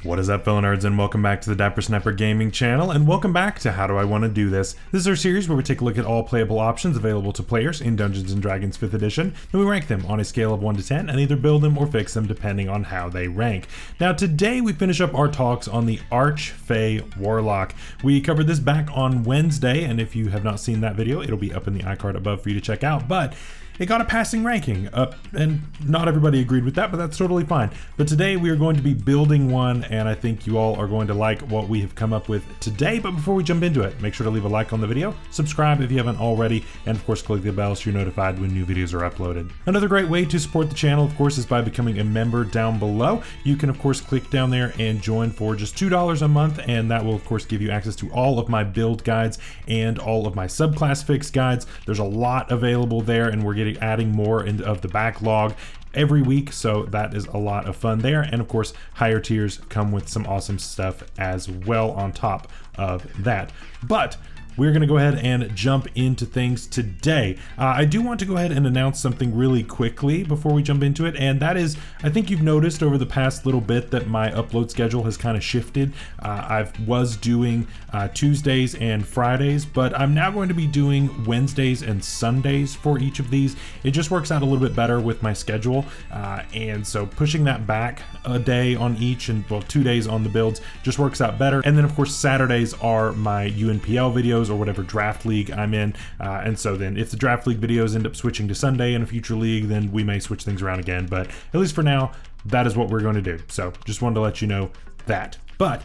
What is up, fellow nerds, and welcome back to the Dapper Sniper Gaming channel, and welcome back to How Do I Want to Do This. This is our series where we take a look at all playable options available to players in Dungeons & Dragons 5th edition, and we rank them on a scale of 1 to 10, and either build them or fix them depending on how they rank. Now today we finish up our talks on the Archfey Warlock. We covered this back on Wednesday, and if you have not seen that video, it'll be up in the iCard above for you to check out, but it got a passing ranking, and not everybody agreed with that, but that's totally fine. But today we are going to be building one, and I think you all are going to like what we have come up with today. But before we jump into it, make sure to leave a like on the video, subscribe if you haven't already, and of course click the bell so you're notified when new videos are uploaded. Another great way to support the channel, of course, is by becoming a member down below. You can of course click down there and join for just $2 a month, and that will of course give you access to all of my build guides and all of my subclass fix guides. There's a lot available there, and we're adding more of the backlog every week, so that is a lot of fun there. And of course, higher tiers come with some awesome stuff as well on top of that. But we're going to go ahead and jump into things today. I do want to go ahead and announce something really quickly before we jump into it, and that is, I think you've noticed over the past little bit that my upload schedule has kind of shifted. I was doing Tuesdays and Fridays, but I'm now going to be doing Wednesdays and Sundays for each of these. It just works out a little bit better with my schedule, and so pushing that back a day on each, and well, 2 days on the builds, just works out better. And then of course Saturdays are my UNPL videos or whatever draft league I'm in, and so then if the draft league videos end up switching to Sunday in a future league, then we may switch things around again, but at least for now that is what we're going to do. So just wanted to let you know that. But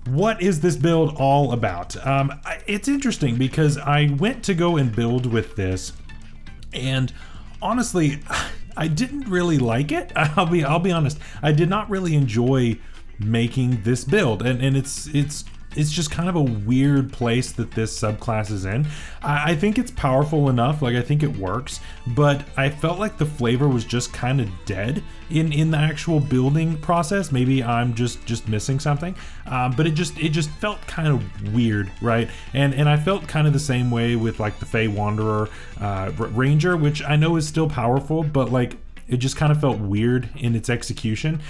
what is this build all about? It's interesting because I went to go and build with this, and honestly I didn't really like it. I'll be honest, I did not really enjoy making this build, and it's just kind of a weird place that this subclass is in. I think it's powerful enough, like I think it works, but I felt like the flavor was just kind of dead in the actual building process. Maybe I'm just missing something, but it just felt kind of weird, right? And I felt kind of the same way with like the Fey Wanderer Ranger, which I know is still powerful, but like it just kind of felt weird in its execution.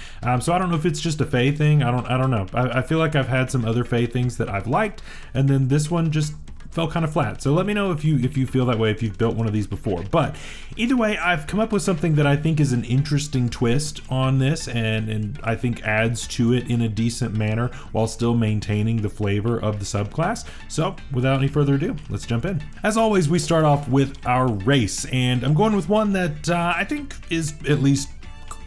So I don't know if it's just a Fey thing. I don't know. I feel like I've had some other Fey things that I've liked, and then this one just felt kind of flat. So let me know if you feel that way, if you've built one of these before. But either way, I've come up with something that I think is an interesting twist on this, and I think adds to it in a decent manner while still maintaining the flavor of the subclass. So without any further ado, let's jump in. As always, we start off with our race, and I'm going with one that I think is at least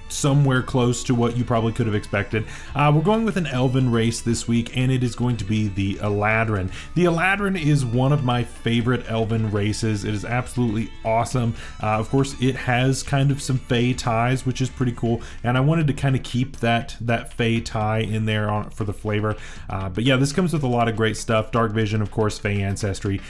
somewhere close to what you probably could have expected. We're going with an elven race this week, and it is going to be the Eladrin. The Eladrin is one of my favorite elven races. It is absolutely awesome. Of course, it has kind of some Fey ties, which is pretty cool, and I wanted to kind of keep that Fey tie in there for the flavor. But yeah, this comes with a lot of great stuff. Dark Vision, of course, Fey Ancestry,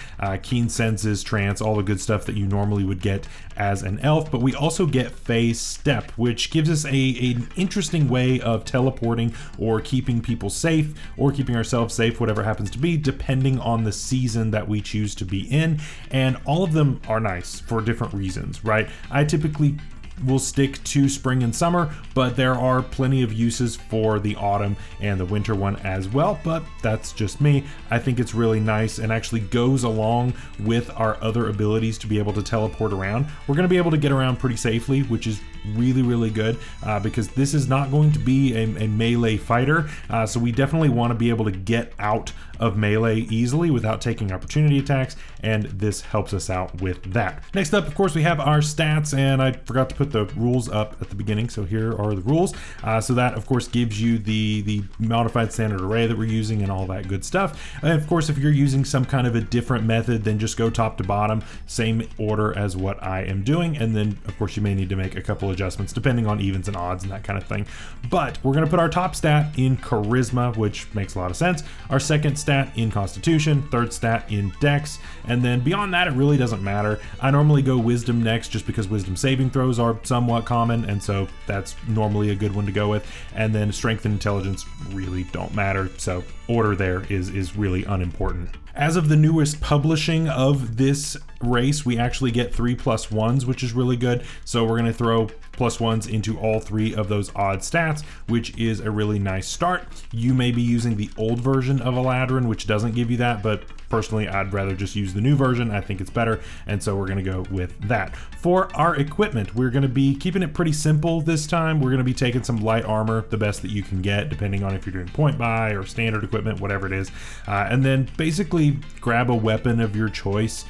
Keen Senses, Trance, all the good stuff that you normally would get as an elf. But we also get Fey Step, which gives us an interesting way of teleporting or keeping people safe, or keeping ourselves safe, whatever happens to be, depending on the season that we choose to be in. And all of them are nice for different reasons, right? I typically will stick to spring and summer, but there are plenty of uses for the autumn and the winter one as well, but that's just me. I think it's really nice and actually goes along with our other abilities to be able to teleport around. We're going to be able to get around pretty safely, which is really good, because this is not going to be a melee fighter, so we definitely want to be able to get out of melee easily without taking opportunity attacks, and this helps us out with that. Next up, of course, we have our stats, and I forgot to put the rules up at the beginning, so here are the rules. So that of course gives you the modified standard array that we're using and all that good stuff. And of course, if you're using some kind of a different method, then just go top to bottom, same order as what I am doing, and then of course you may need to make a couple adjustments depending on evens and odds and that kind of thing. But we're going to put our top stat in charisma, which makes a lot of sense, our second stat in constitution, third stat in dex, and then beyond that it really doesn't matter. I normally go wisdom next just because wisdom saving throws are somewhat common, and so that's normally a good one to go with, and then strength and intelligence really don't matter, so order there is really unimportant. As of the newest publishing of this race, we actually get 3+1s, which is really good. So we're going to throw +1s into all 3 of those odd stats, which is a really nice start. You may be using the old version of Eladrin, which doesn't give you that, but personally, I'd rather just use the new version. I think it's better, and so we're going to go with that. For our equipment, we're going to be keeping it pretty simple this time. We're going to be taking some light armor, the best that you can get, depending on if you're doing point buy or standard equipment, whatever it is. And then basically grab a weapon of your choice,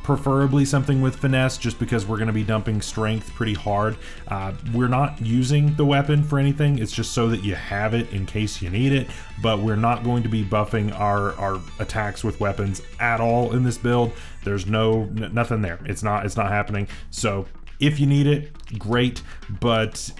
preferably something with finesse, just because we're going to be dumping strength pretty hard. We're not using the weapon for anything. It's just so that you have it in case you need it, but we're not going to be buffing our attacks with weapons at all in this build. There's nothing there. It's not happening. So if you need it, great, but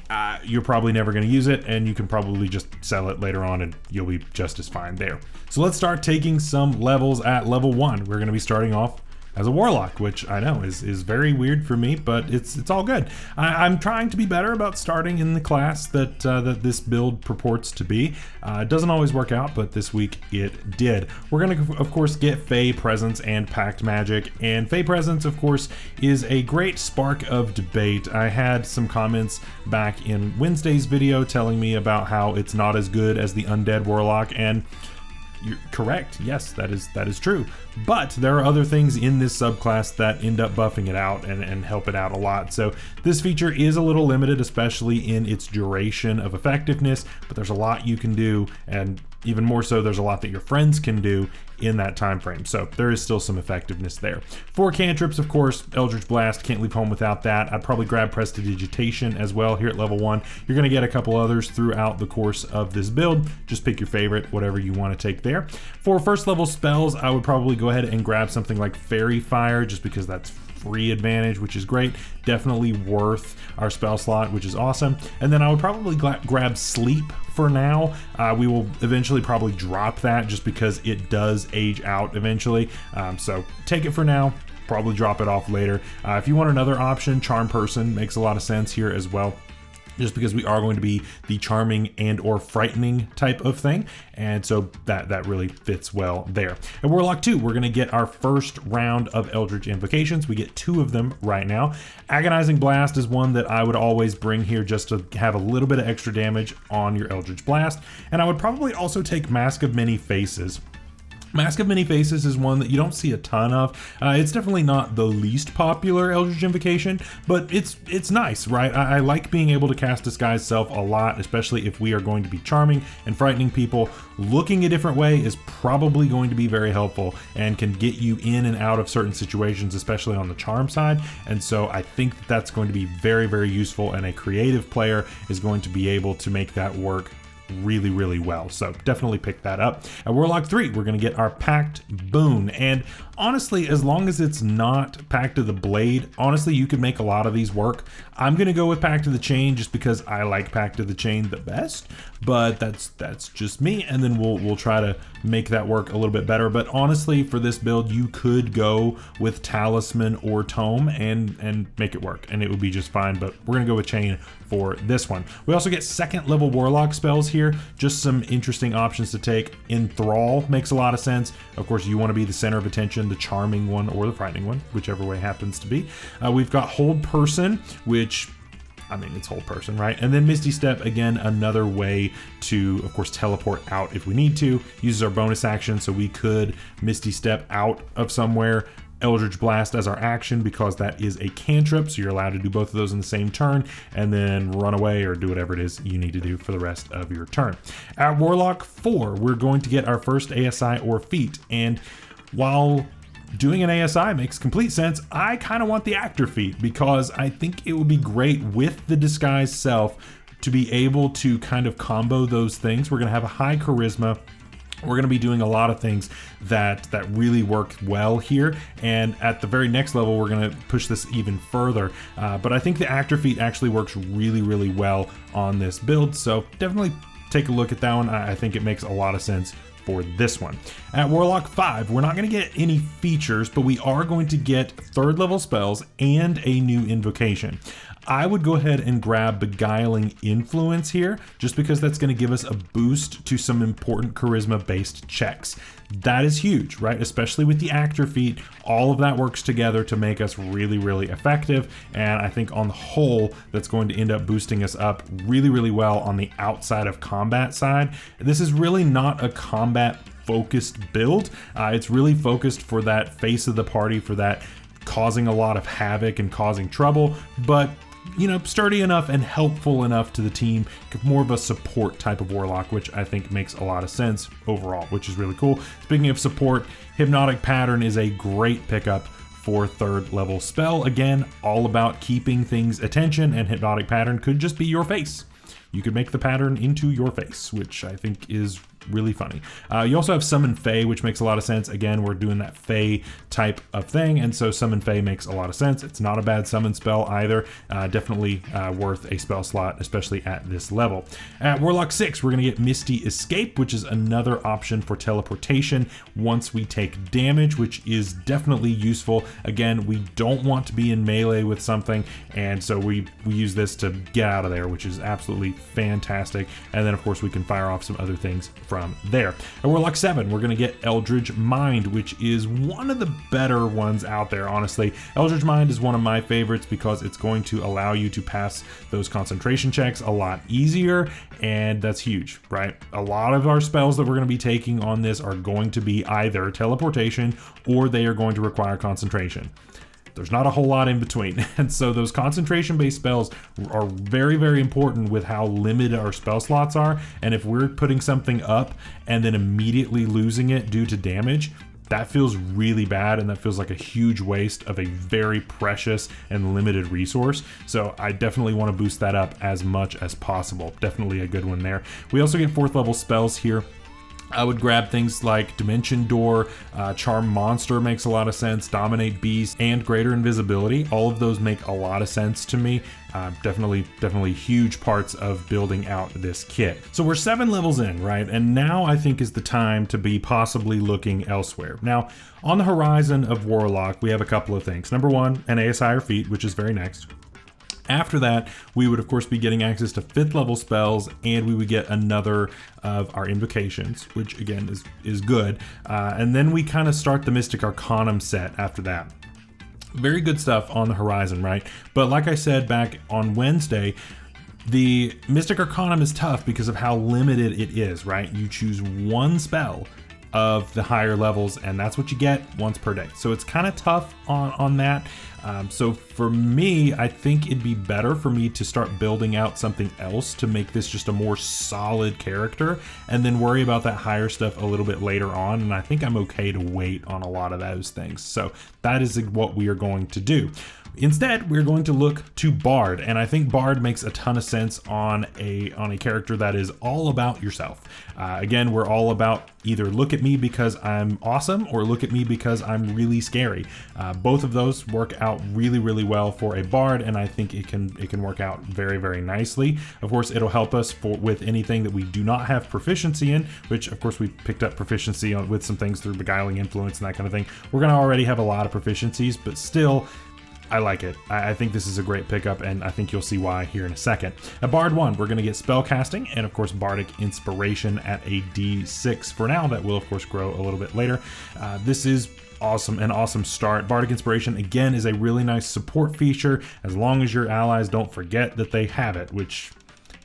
you're probably never going to use it, and you can probably just sell it later on and you'll be just as fine there. So let's start taking some levels at level 1. We're going to be starting off as a Warlock, which I know is very weird for me, but it's all good. I'm trying to be better about starting in the class that this build purports to be. It doesn't always work out, but this week it did. We're gonna, of course, get Fey Presence and Pact Magic, and Fey Presence, of course, is a great spark of debate. I had some comments back in Wednesday's video telling me about how it's not as good as the Undead Warlock, and you're correct. Yes, that is true. But there are other things in this subclass that end up buffing it out and help it out a lot. So this feature is a little limited, especially in its duration of effectiveness, but there's a lot you can do, and even more so, there's a lot that your friends can do in that time frame. So there is still some effectiveness there. For cantrips, of course, Eldritch Blast, can't leave home without that. I'd probably grab Prestidigitation as well here at level 1. You're gonna get a couple others throughout the course of this build. Just pick your favorite, whatever you wanna take there. For first level spells, I would probably go ahead and grab something like Fairy Fire, just because that's free advantage, which is great. Definitely worth our spell slot, which is awesome. And then I would probably grab Sleep for now. We will eventually probably drop that just because it does age out eventually. So take it for now, probably drop it off later. If you want another option, Charm Person makes a lot of sense here as well, just because we are going to be the charming and or frightening type of thing. And so that really fits well there. At Warlock 2, we're gonna get our first round of Eldritch Invocations. We get 2 of them right now. Agonizing Blast is one that I would always bring here just to have a little bit of extra damage on your Eldritch Blast. And I would probably also take Mask of Many Faces. Mask of Many Faces is one that you don't see a ton of. It's definitely not the least popular Eldritch Invocation, but it's nice, right? I like being able to cast Disguise Self a lot, especially if we are going to be charming and frightening people. Looking a different way is probably going to be very helpful and can get you in and out of certain situations, especially on the charm side. And so I think that that's going to be very, very useful, and a creative player is going to be able to make that work really, really well. So definitely pick that up. At Warlock 3, we're going to get our Pact Boon. And honestly, as long as it's not Pact of the Blade, honestly, you could make a lot of these work. I'm going to go with Pact of the Chain just because I like Pact of the Chain the best, but that's just me. And then we'll try to make that work a little bit better. But honestly, for this build, you could go with Talisman or Tome and make it work, and it would be just fine. But we're going to go with Chain for this one. We also get second level Warlock spells here. Just some interesting options to take. Enthrall makes a lot of sense. Of course, you want to be the center of attention, the charming one or the frightening one, whichever way happens to be. We've got Hold Person, which, I mean, it's Hold Person, right? And then Misty Step, again, another way to, of course, teleport out if we need to. Uses our bonus action, so we could Misty Step out of somewhere. Eldritch Blast as our action, because that is a cantrip, so you're allowed to do both of those in the same turn, and then run away or do whatever it is you need to do for the rest of your turn. At Warlock 4, we're going to get our first ASI or feat, and while doing an ASI makes complete sense, I kind of want the actor feat, because I think it would be great with the Disguise Self to be able to kind of combo those things. We're going to have a high charisma. We're going to be doing a lot of things that really work well here, and at the very next level we're going to push this even further, but I think the actor feat actually works really, really well on this build, so definitely take a look at that one. I think it makes a lot of sense for this one. At Warlock 5, we're not going to get any features, but we are going to get third level spells and a new invocation. I would go ahead and grab Beguiling Influence here, just because that's going to give us a boost to some important charisma-based checks. That is huge, right? Especially with the actor feat, all of that works together to make us really, really effective. And I think on the whole, that's going to end up boosting us up really, really well on the outside of combat side. This is really not a combat focused build. It's really focused for that face of the party, for that causing a lot of havoc and causing trouble, but you know, sturdy enough and helpful enough to the team, more of a support type of Warlock, which I think makes a lot of sense overall, which is really cool. Speaking of support, Hypnotic Pattern is a great pickup for 3rd level spell. Again, all about keeping things attention, and Hypnotic Pattern could just be your face. You could make the pattern into your face, which I think is really funny. You also have Summon Fey, which makes a lot of sense. Again, we're doing that Fey type of thing, and so Summon Fey makes a lot of sense. It's not a bad summon spell either. Definitely worth a spell slot, especially at this level. At Warlock 6, we're going to get Misty Escape, which is another option for teleportation once we take damage, which is definitely useful. Again, we don't want to be in melee with something, and so we use this to get out of there, which is absolutely fantastic. And then, of course, we can fire off some other things from there. At Warlock 7, we're going to get Eldritch Mind, which is one of the better ones out there, honestly. Eldritch Mind is one of my favorites because it's going to allow you to pass those concentration checks a lot easier, and that's huge, right? A lot of our spells that we're going to be taking on this are going to be either teleportation or they are going to require concentration. There's not a whole lot in between. And so those concentration-based spells are very, very important with how limited our spell slots are. And if we're putting something up and then immediately losing it due to damage, that feels really bad, and that feels like a huge waste of a very precious and limited resource. So I definitely want to boost that up as much as possible. Definitely a good one there. We also get 4th level spells here. I would grab things like Dimension Door, Charm Monster makes a lot of sense, Dominate Beast, and Greater Invisibility. All of those make a lot of sense to me. Definitely huge parts of building out this kit. So we're 7 levels in, right? And now I think is the time to be possibly looking elsewhere. Now, on the horizon of Warlock, we have a couple of things. Number 1, an ASI or feat, which is very next. After that, we would of course be getting access to 5th level spells, and we would get another of our invocations, which again is good. And then we kind of start the Mystic Arcanum set after that. Very good stuff on the horizon, right? But like I said back on Wednesday, the Mystic Arcanum is tough because of how limited it is, right? You choose one spell of the higher levels, and that's what you get once per day. So it's kind of tough on that. So for me, I think it'd be better for me to start building out something else to make this just a more solid character, and then worry about that higher stuff a little bit later on. And I think I'm okay to wait on a lot of those things. So that is what we are going to do. Instead, we're going to look to Bard, and I think Bard makes a ton of sense on a character that is all about yourself. Again, we're all about either look at me because I'm awesome or look at me because I'm really scary. Both of those work out really, really well for a Bard, and I think it can work out very, very nicely. Of course, it'll help us with anything that we do not have proficiency in, which of course we picked up proficiency with some things through Beguiling Influence and that kind of thing. We're going to already have a lot of proficiencies, but still, I like it. I think this is a great pickup, and I think you'll see why here in a second. At Bard 1, we're going to get Spellcasting and, of course, Bardic Inspiration at a D6 for now. That will, of course, grow a little bit later. This is awesome, an awesome start. Bardic Inspiration, again, is a really nice support feature as long as your allies don't forget that they have it, which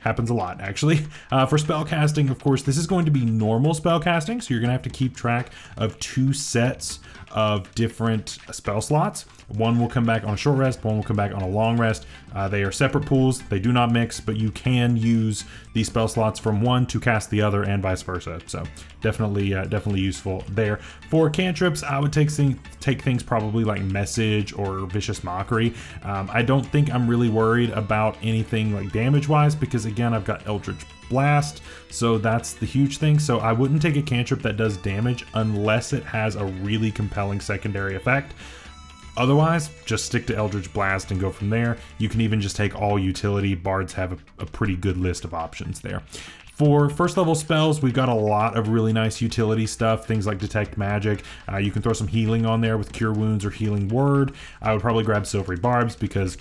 happens a lot, actually. For spellcasting, of course, this is going to be normal spellcasting, so you're going to have to keep track of 2 sets of different spell slots. One will come back on a short rest, one will come back on a long rest. They are separate pools, they do not mix, but you can use these spell slots from one to cast the other and vice versa. So definitely useful there. For cantrips, I would take things probably like Message or Vicious Mockery. I don't think I'm really worried about anything like damage-wise because, again, I've got Eldritch Blast, so that's the huge thing. So I wouldn't take a cantrip that does damage unless it has a really compelling secondary effect. Otherwise, just stick to Eldritch Blast and go from there. You can even just take all utility. Bards have a pretty good list of options there. For first level spells, we've got a lot of really nice utility stuff, things like Detect Magic. You can throw some healing on there with Cure Wounds or Healing Word. I would probably grab Silvery Barbs because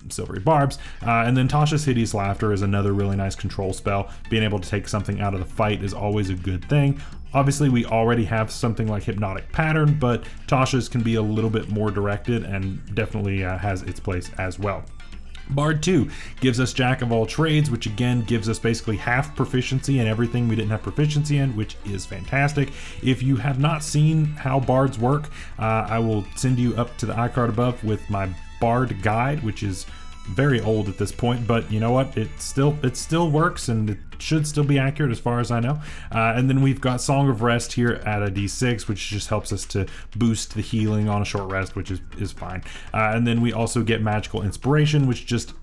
silvery barbs. And then Tasha's Hideous Laughter is another really nice control spell. Being able to take something out of the fight is always a good thing. Obviously, we already have something like Hypnotic Pattern, but Tasha's can be a little bit more directed and definitely has its place as well. Bard 2 gives us Jack of all trades, which again gives us basically half proficiency in everything we didn't have proficiency in, which is fantastic. If you have not seen how bards work, I will send you up to the iCard above with my Bard guide, which is very old at this point, but you know what, it still works, and it should still be accurate as far as I know. And then we've got Song of Rest here at a d6, which just helps us to boost the healing on a short rest, which is fine. And then we also get Magical Inspiration, which just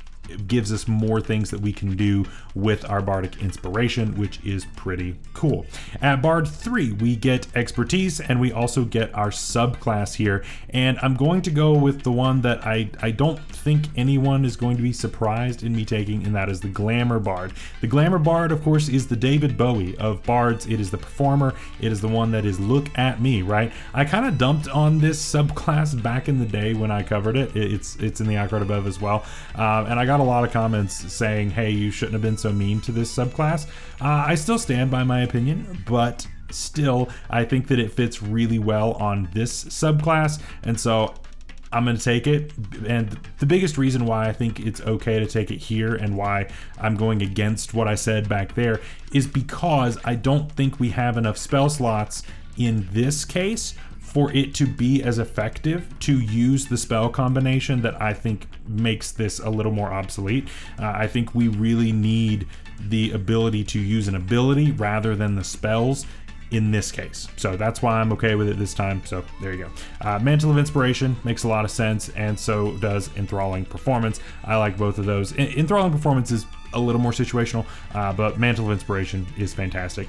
gives us more things that we can do with our Bardic Inspiration, which is pretty cool. At Bard 3, we get Expertise, and we also get our subclass here. And I'm going to go with the one that I don't think anyone is going to be surprised in me taking, and that is the Glamour Bard. The Glamour Bard, of course, is the David Bowie of Bards. It is the performer. It is the one that is look at me, right? I kind of dumped on this subclass back in the day when I covered it. It's in the iCard above as well. And I got a lot of comments saying, hey, you shouldn't have been so mean to this subclass. I still stand by my opinion, but still, I think that it fits really well on this subclass, and so I'm going to take it. And the biggest reason why I think it's okay to take it here and why I'm going against what I said back there is because I don't think we have enough spell slots in this case for it to be as effective to use the spell combination that I think makes this a little more obsolete. I think we really need the ability to use an ability rather than the spells in this case. So that's why I'm okay with it this time. So there you go. Mantle of Inspiration makes a lot of sense, and so does Enthralling Performance. I like both of those. Enthralling Performance is a little more situational, but Mantle of Inspiration is fantastic.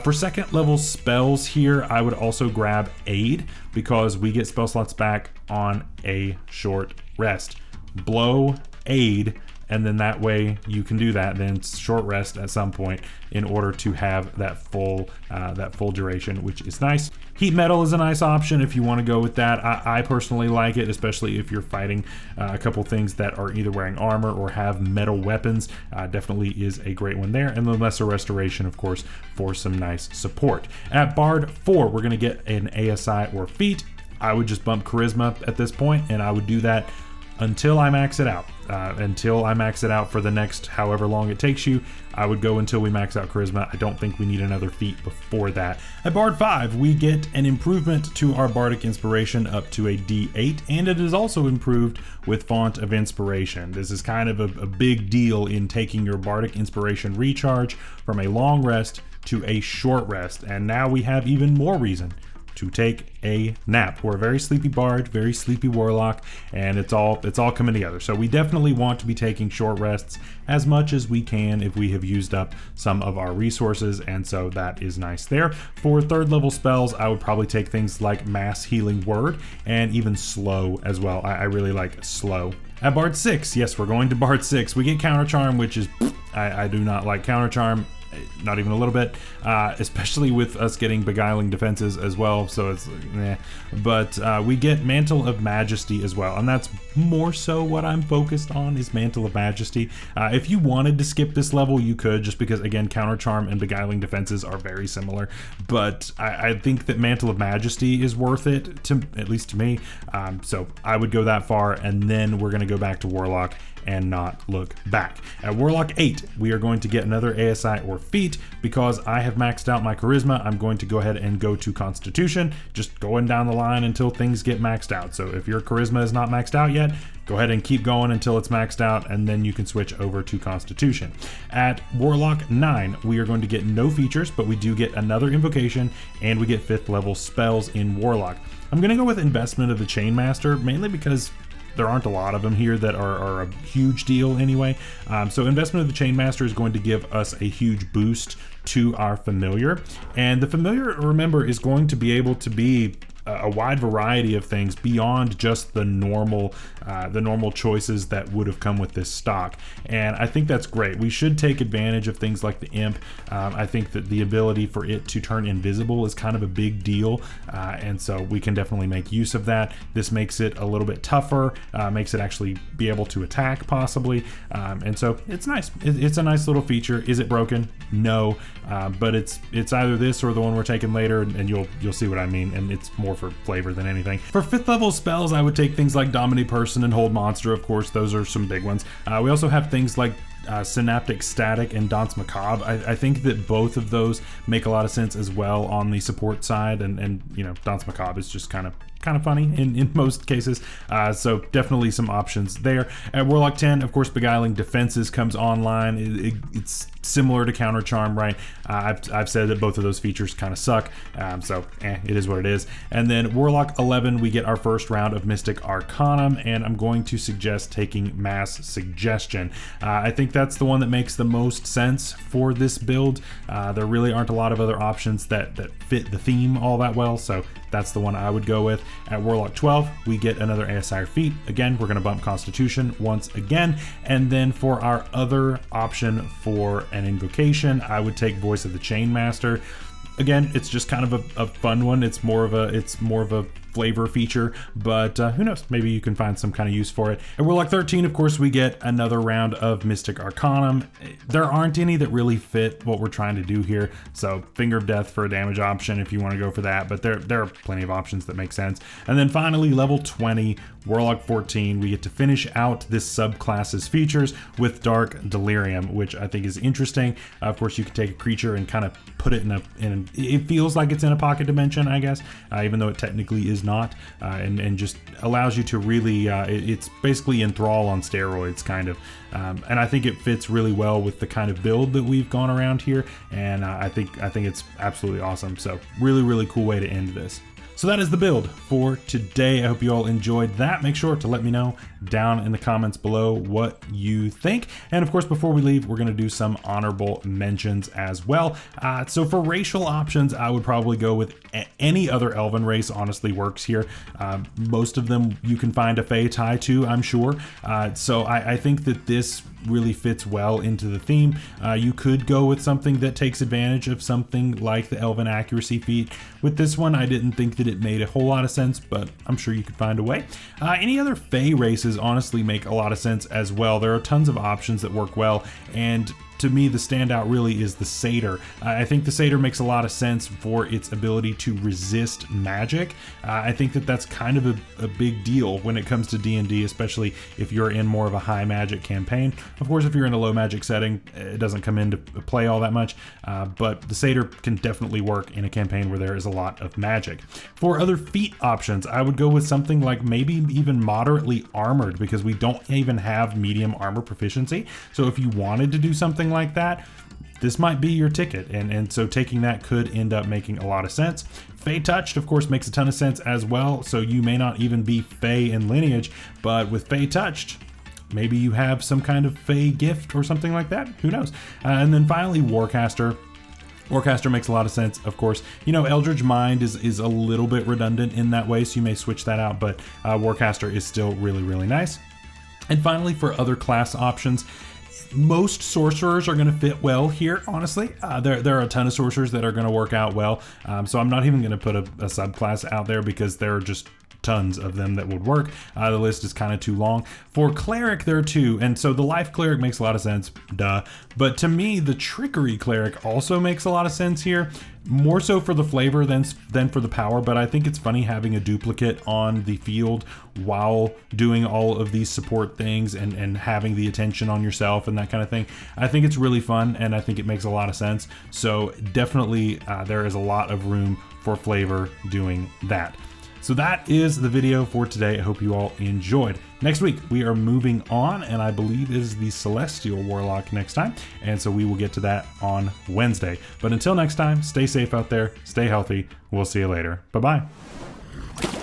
For second level spells here, I would also grab Aid, because we get spell slots back on a short rest. Blow, Aid, and then that way you can do that, then short rest at some point in order to have that full duration, which is nice. Heat Metal is a nice option if you want to go with that. I personally like it, especially if you're fighting a couple things that are either wearing armor or have metal weapons. Definitely is a great one there. And the Lesser Restoration, of course, for some nice support. At Bard 4, we're going to get an ASI or feat. I would just bump Charisma at this point, and I would do that until I max it out. Until I max it out for the next however long it takes you, I would go until we max out Charisma. I don't think we need another feat before that. At Bard 5, we get an improvement to our Bardic Inspiration up to a D8, and it is also improved with Font of Inspiration. This is kind of a big deal in taking your Bardic Inspiration recharge from a long rest to a short rest, and now we have even more reason to take a nap. We're a very sleepy bard, very sleepy warlock, and it's all coming together. So we definitely want to be taking short rests as much as we can if we have used up some of our resources, and so that is nice there. For third level spells, I would probably take things like Mass Healing Word and even Slow as well. I really like Slow. At Bard 6, yes, we're going to Bard 6. We get Counter Charm, which is, I do not like Counter Charm. Not even a little bit, especially with us getting Beguiling Defenses as well, so it's eh. But we get Mantle of Majesty as well, and that's more so what I'm focused on, is Mantle of Majesty. If you wanted to skip this level, you could, just because, again, Counter Charm and Beguiling Defenses are very similar, but I think that Mantle of Majesty is worth it, at least to me, so I would go that far, and then we're going to go back to Warlock and not look back. At Warlock 8, we are going to get another ASI or feat. Because I have maxed out my Charisma, I'm going to go ahead and go to Constitution, just going down the line until things get maxed out. So if your Charisma is not maxed out yet, go ahead and keep going until it's maxed out, and then you can switch over to Constitution. At Warlock 9, we are going to get no features, but we do get another invocation, and we get 5th level spells in Warlock. I'm going to go with Investment of the Chainmaster, mainly because there aren't a lot of them here that are a huge deal anyway. So Investment of the Chainmaster is going to give us a huge boost to our Familiar. And the Familiar, remember, is going to be able to be a wide variety of things beyond just the normal choices that would have come with this stock, and I think that's great. We should take advantage of things like the imp. I think that the ability for it to turn invisible is kind of a big deal, and so we can definitely make use of that. This makes it a little bit tougher, makes it actually be able to attack possibly, and so it's nice. It's a nice little feature. Is it broken? No, but it's either this or the one we're taking later, and you'll see what I mean, and it's more for flavor than anything. For 5th level spells, I would take things like Dominate Person and Hold Monster. Of course, those are some big ones. We also have things like Synaptic Static and Danse Macabre. I think that both of those make a lot of sense as well on the support side, and you know, Danse Macabre is just kind of funny in most cases, so definitely some options there. At Warlock 10, of course, Beguiling Defenses comes online. It's similar to Counter Charm, right? I've said that both of those features kind of suck, so it is what it is. And then Warlock 11, we get our first round of Mystic Arcanum, and I'm going to suggest taking Mass Suggestion. I think that's the one that makes the most sense for this build. There really aren't a lot of other options that fit the theme all that well, so that's the one I would go with. At Warlock 12, we get another Aesir feat. Again, we're going to bump Constitution once again. And then for our other option for an invocation, I would take Voice of the Chainmaster. Again, it's just kind of a fun one. It's more of a flavor feature, but who knows, maybe you can find some kind of use for it. And Warlock 13, of course, we get another round of Mystic Arcanum. There aren't any that really fit what we're trying to do here, so Finger of Death for a damage option if you want to go for that, but there are plenty of options that make sense. And then finally, level 20, Warlock 14, we get to finish out this subclass's features with Dark Delirium, which I think is interesting. Of course, you can take a creature and kind of put it it feels like it's in a pocket dimension, I guess, even though it technically is not, and just allows you to really, it's basically Enthrall on steroids, kind of. And I think it fits really well with the kind of build that we've gone around here, and I think it's absolutely awesome. So really cool way to end this. So that is the build for today. I hope you all enjoyed that. Make sure to let me know down in the comments below what you think. And of course, before we leave, we're going to do some honorable mentions as well. So for racial options, I would probably go with any other elven race. Honestly works here. Most of them you can find a Fey tie to, I'm sure. So I think that this really fits well into the theme. You could go with something that takes advantage of something like the Elven Accuracy feat. With this one, I didn't think that it made a whole lot of sense, but I'm sure you could find a way. Any other Fey races honestly make a lot of sense as well. There are tons of options that work well, and to me, the standout really is the Satyr. I think the Satyr makes a lot of sense for its ability to resist magic. I think that that's kind of a big deal when it comes to D&D, especially if you're in more of a high magic campaign. Of course, if you're in a low magic setting, it doesn't come into play all that much, but the Satyr can definitely work in a campaign where there is a lot of magic. For other feat options, I would go with something like maybe even moderately armored, because we don't even have medium armor proficiency. So if you wanted to do something like that, this might be your ticket, and so taking that could end up making a lot of sense. Fey Touched, of course, makes a ton of sense as well, so you may not even be Fey in lineage, but with Fey Touched, maybe you have some kind of Fey gift or something like that, who knows. And then finally, Warcaster. Warcaster makes a lot of sense, of course. You know, Eldritch Mind is a little bit redundant in that way, so you may switch that out, but Warcaster is still really nice. And finally, for other class options, most sorcerers are going to fit well here, honestly. There are a ton of sorcerers that are going to work out well, so I'm not even going to put a subclass out there because there are just tons of them that would work. The list is kind of too long. For Cleric, there are two, and so the Life Cleric makes a lot of sense, duh. But to me, the Trickery Cleric also makes a lot of sense here. More so for the flavor than for the power, but I think it's funny having a duplicate on the field while doing all of these support things and having the attention on yourself and that kind of thing. I think it's really fun, and I think it makes a lot of sense. So definitely there is a lot of room for flavor doing that. So that is the video for today. I hope you all enjoyed. Next week, we are moving on, and I believe it is the Celestial Warlock next time, and so we will get to that on Wednesday. But until next time, stay safe out there, stay healthy. We'll see you later. Bye-bye.